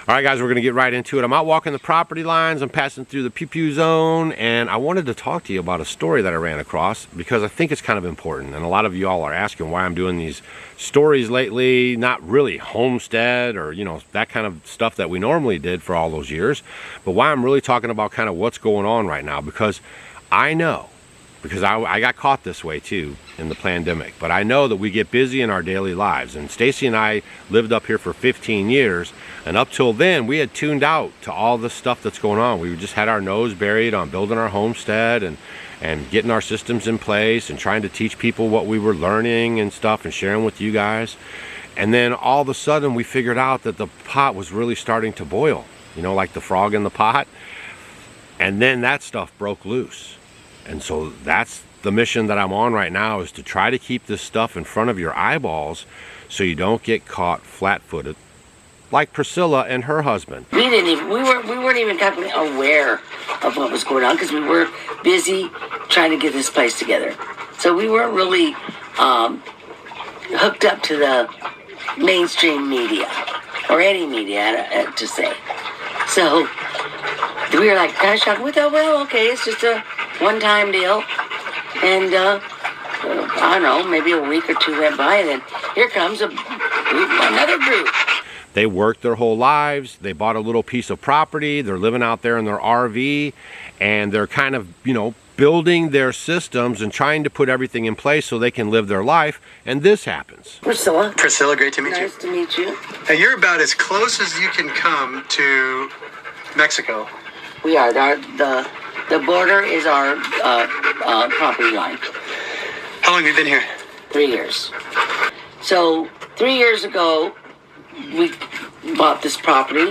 All right, guys, we're going to get right into it. I'm out walking the property lines. I'm passing through the pew-pew zone, and I wanted to talk to you about a story that I ran across because I think it's kind of important. And a lot of you all are asking why I'm doing these stories lately, not really homestead or, that kind of stuff that we normally did for all those years, but why I'm really talking about kind of what's going on right now, because I know, because I got caught this way too in the pandemic, but I know that we get busy in our daily lives. And Stacy and I lived up here for 15 years, and up till then we had tuned out to all the stuff that's going on. We just had our nose buried on building our homestead and getting our systems in place and trying to teach people what we were learning and stuff and sharing with you guys. And then all of a sudden we figured out that the pot was really starting to boil, like the frog in the pot. And then that stuff broke loose. And so that's the mission that I'm on right now, is to try to keep this stuff in front of your eyeballs so you don't get caught flat-footed like Priscilla and her husband. We weren't even completely aware of what was going on because we were busy trying to get this place together. So we weren't really hooked up to the mainstream media or any media to say. So we were like kind of shocked. We thought, well, okay, it's just a one-time deal. And I don't know, maybe a week or two went by, and then here comes another group. They worked their whole lives. They bought a little piece of property. They're living out there in their RV, and they're kind of, building their systems and trying to put everything in place so they can live their life. And this happens. Priscilla. Priscilla, great to meet you. Nice to meet you. Now, you're about as close as you can come to Mexico. We are. The border is our property line. How long have you been here? 3 years. So 3 years ago, we bought this property,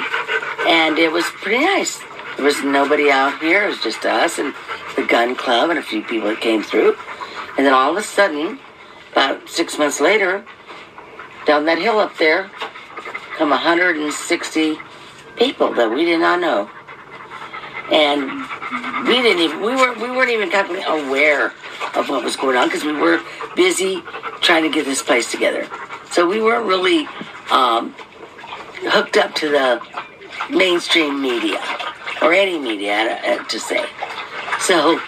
and it was pretty nice. There was nobody out here. It was just us and the gun club and a few people that came through. And then all of a sudden, about 6 months later, down that hill up there, come 160 people that we did not know. And we weren't even completely aware of what was going on because we were busy trying to get this place together. So we weren't really hooked up to the mainstream media or any media to say. So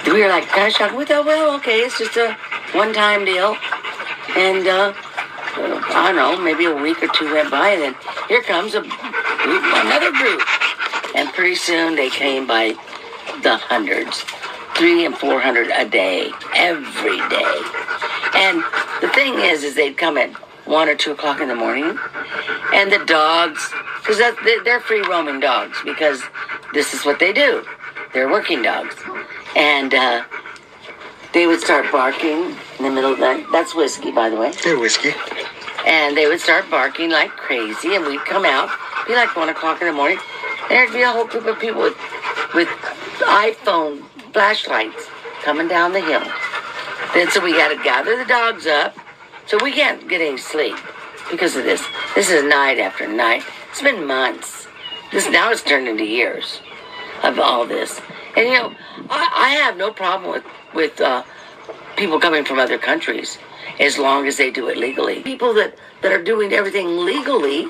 we were like kind of shocked. We thought, well, okay, it's just a one-time deal. And I don't know, maybe a week or two went by, and then here comes another group. And pretty soon they came by the hundreds, 300 and 400 a day, every day. And the thing is they'd come at 1 or 2 o'clock in the morning, and the dogs, because they're free roaming dogs, because this is what they do. They're working dogs. And they would start barking in the middle of the night. That's whiskey, by the way. Hey, whiskey. And they would start barking like crazy, and we'd come out, be like 1 o'clock in the morning, and there'd be a whole group of people with iPhone flashlights coming down the hill. Then so we got to gather the dogs up, so we can't get any sleep because of this. This is night after night. It's been months. Now it's turned into years of all this. And I have no problem with people coming from other countries as long as they do it legally. People that are doing everything legally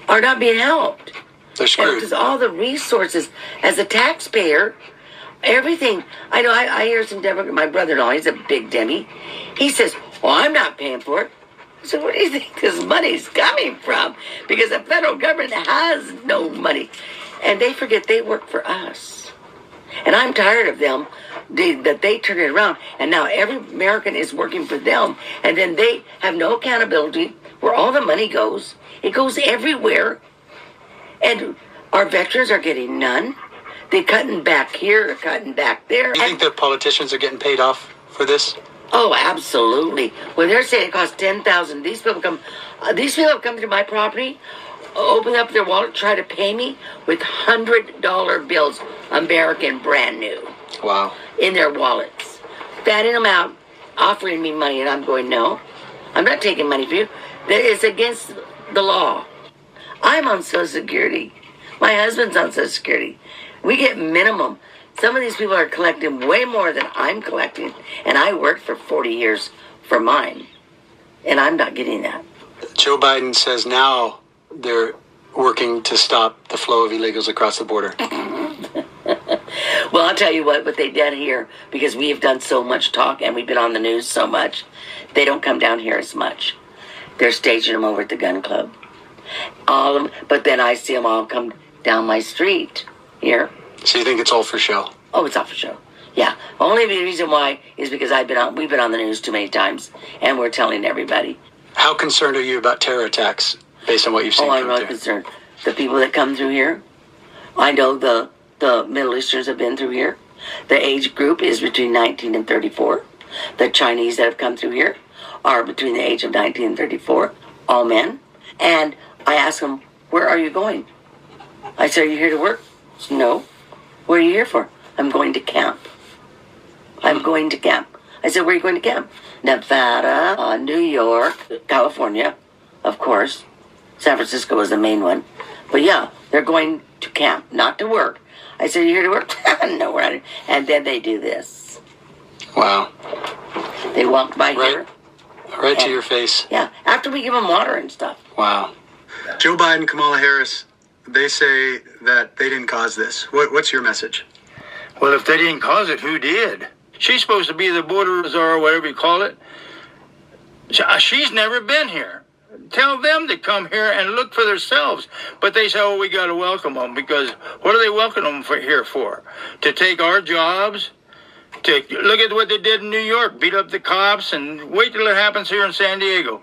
are not being helped. They're screwed. Because all the resources, as a taxpayer, everything. I know I hear some Democrat, my brother-in-law, he's a big Demi. He says, well, I'm not paying for it. So where do you think this money's coming from? Because the federal government has no money. And they forget they work for us. And I'm tired of them, that they turn it around. And now every American is working for them. And then they have no accountability where all the money goes. It goes everywhere. And our veterans are getting none. They're cutting back here, they're cutting back there. Do you think the politicians are getting paid off for this? Oh, absolutely. When they're saying it costs $10,000, these people have come to my property, open up their wallet, try to pay me with $100 bills, American, brand new. Wow. In their wallets. Batting them out, offering me money, and I'm going, no, I'm not taking money from you. It's against the law. I'm on Social Security. My husband's on Social Security. We get minimum. Some of these people are collecting way more than I'm collecting, and I worked for 40 years for mine, and I'm not getting that. Joe Biden says now they're working to stop the flow of illegals across the border? Well, I'll tell you what they did here, because we have done so much talk and we've been on the news so much, they don't come down here as much. They're staging them over at the gun club. All of them, but then I see them all come down my street here. So you think it's all for show? Oh, it's all for show. Yeah. Only the reason why is because we've been on the news too many times, and we're telling everybody. How concerned are you about terror attacks based on what you've seen? Oh, I'm really concerned. The people that come through here, I know the Middle Easterns have been through here. The age group is between 19 and 34. The Chinese that have come through here are between the age of 19 and 34, all men. And I ask them, where are you going? I said, are you here to work? No. What are you here for? I'm going to camp. I'm going to camp. I said, where are you going to camp? Nevada, New York, California, of course. San Francisco is the main one. But yeah, they're going to camp, not to work. I said, you here to work? No, we're not. And then they do this. Wow. They walk by here. Right to your face. Yeah, after we give them water and stuff. Wow. Joe Biden, Kamala Harris, they say that they didn't cause this. What's your message? Well, if they didn't cause it, who did? She's supposed to be the border czar, or whatever you call it. She's never been here. Tell them to come here and look for themselves. But they say, oh, we got to welcome them, because what are they welcoming them here for? To take our jobs? To look at what they did in New York, beat up the cops, and wait till it happens here in San Diego.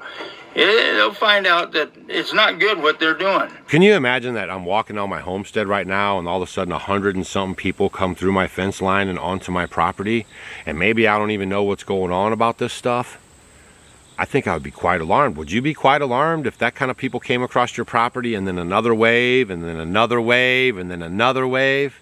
They'll find out that it's not good what they're doing. Can you imagine that I'm walking on my homestead right now and all of a sudden 100 and something people come through my fence line and onto my property, and maybe I don't even know what's going on about this stuff? I think I would be quite alarmed. Would you be quite alarmed if that kind of people came across your property, and then another wave, and then another wave, and then another wave?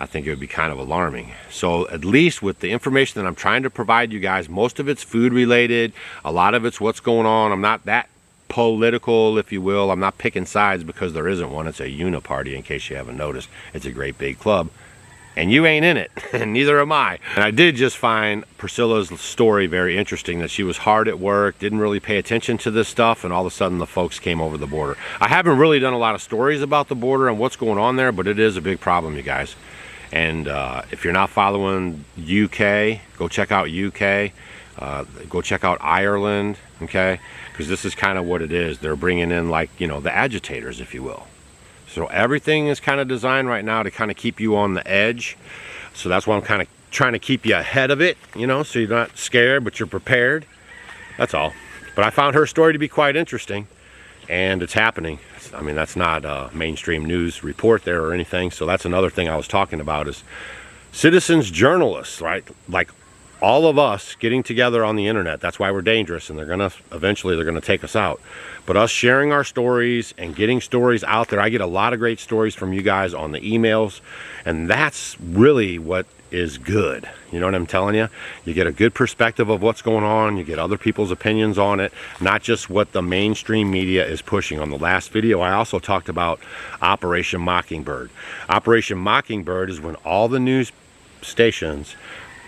I think it would be kind of alarming. So at least with the information that I'm trying to provide you guys, most of it's food related, a lot of it's what's going on. I'm not that political, if you will. I'm not picking sides, because there isn't one. It's a uniparty, in case you haven't noticed. It's a great big club, and you ain't in it, and neither am I. And I did just find Priscilla's story very interesting, that she was hard at work, didn't really pay attention to this stuff, and all of a sudden the folks came over the border. I haven't really done a lot of stories about the border and what's going on there, but it is a big problem, you guys. And if you're not following UK, go check out UK. Go check out Ireland, okay? Because this is kind of what it is. They're bringing in, like, you know, the agitators, if you will. So everything is kind of designed right now to kind of keep you on the edge. So that's why I'm kind of trying to keep you ahead of it, you know, so you're not scared, but you're prepared. That's all. But I found her story to be quite interesting, and it's happening. I mean, that's not a mainstream news report there or anything. So that's another thing I was talking about, is citizens, journalists, right? Like all of us getting together on the internet. That's why we're dangerous, and eventually they're gonna take us out. But us sharing our stories and getting stories out there. I get a lot of great stories from you guys on the emails, and that's really what is good. You know what I'm telling you? You get a good perspective of what's going on. You get other people's opinions on it, not just what the mainstream media is pushing. On the last video, I also talked about Operation Mockingbird. Operation Mockingbird is when all the news stations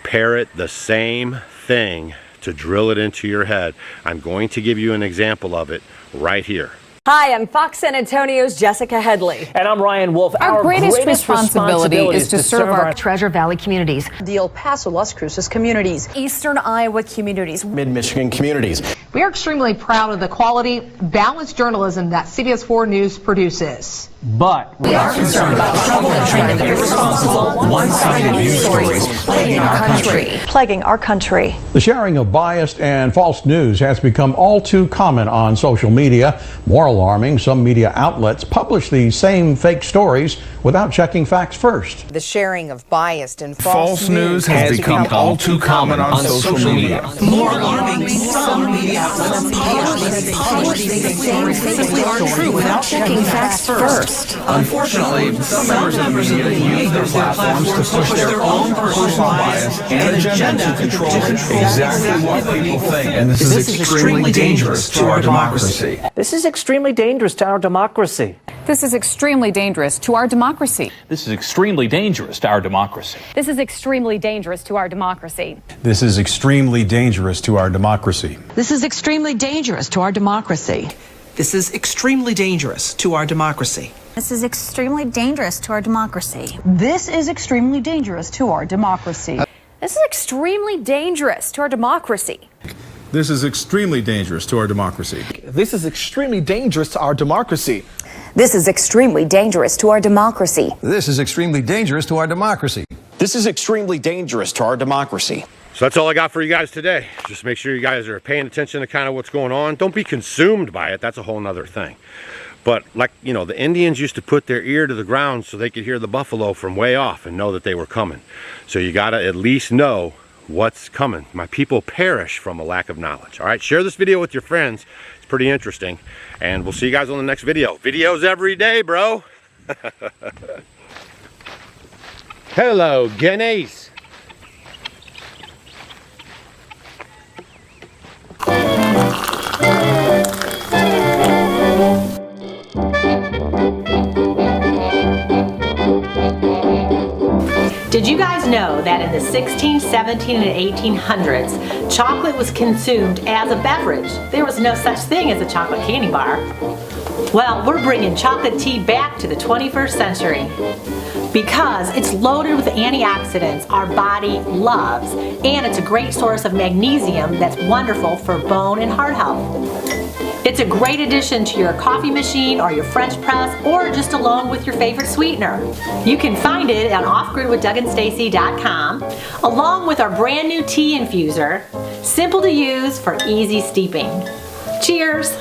parrot the same thing to drill it into your head. I'm going to give you an example of it right here. Hi, I'm Fox San Antonio's Jessica Headley. And I'm Ryan Wolf. Our greatest responsibility is to serve our Treasure Valley communities, the El Paso, Las Cruces communities, Eastern Iowa communities, Mid-Michigan communities. We are extremely proud of the quality, balanced journalism that CBS 4 News produces. But we are concerned about the trouble and trend of irresponsible, one-sided news stories plaguing our country. The sharing of biased and false news has become all too common on social media. More alarming, some media outlets publish these same fake stories without checking facts first. The sharing of biased and false news has become all too common on social media. More alarming, some media outlets publish these same fake stories without checking facts first. Unfortunately, some members of the media use their platforms to push their own personal bias and agenda to control exactly what people think. And this is extremely dangerous to our democracy. this is extremely dangerous to our democracy. This is extremely dangerous to our democracy. This is extremely dangerous to our democracy. This is extremely dangerous to our democracy. This is extremely dangerous to our democracy. This is extremely dangerous to our democracy. This is extremely dangerous to our democracy. This is extremely dangerous to our democracy. This is extremely dangerous to our democracy. This is extremely dangerous to our democracy. This is extremely dangerous to our democracy. This is extremely dangerous to our democracy. This is extremely dangerous to our democracy. This is extremely dangerous to our democracy. This is extremely dangerous to our democracy. So that's all I got for you guys today. Just make sure you guys are paying attention to kind of what's going on. Don't be consumed by it. That's a whole nother thing. But like, you know, the Indians used to put their ear to the ground so they could hear the buffalo from way off and know that they were coming. So you got to at least know what's coming. My people perish from a lack of knowledge. All right, share this video with your friends. It's pretty interesting. And we'll see you guys on the next video. Videos every day, bro. Hello, Guineas. Did you guys know that in the 16, 17, and 1800s, chocolate was consumed as a beverage? There was no such thing as a chocolate candy bar. Well, we're bringing chocolate tea back to the 21st century because it's loaded with antioxidants our body loves, and it's a great source of magnesium that's wonderful for bone and heart health. It's a great addition to your coffee machine or your French press, or just along with your favorite sweetener. You can find it on offgridwithdougandstacy.com, along with our brand new tea infuser, simple to use for easy steeping. Cheers!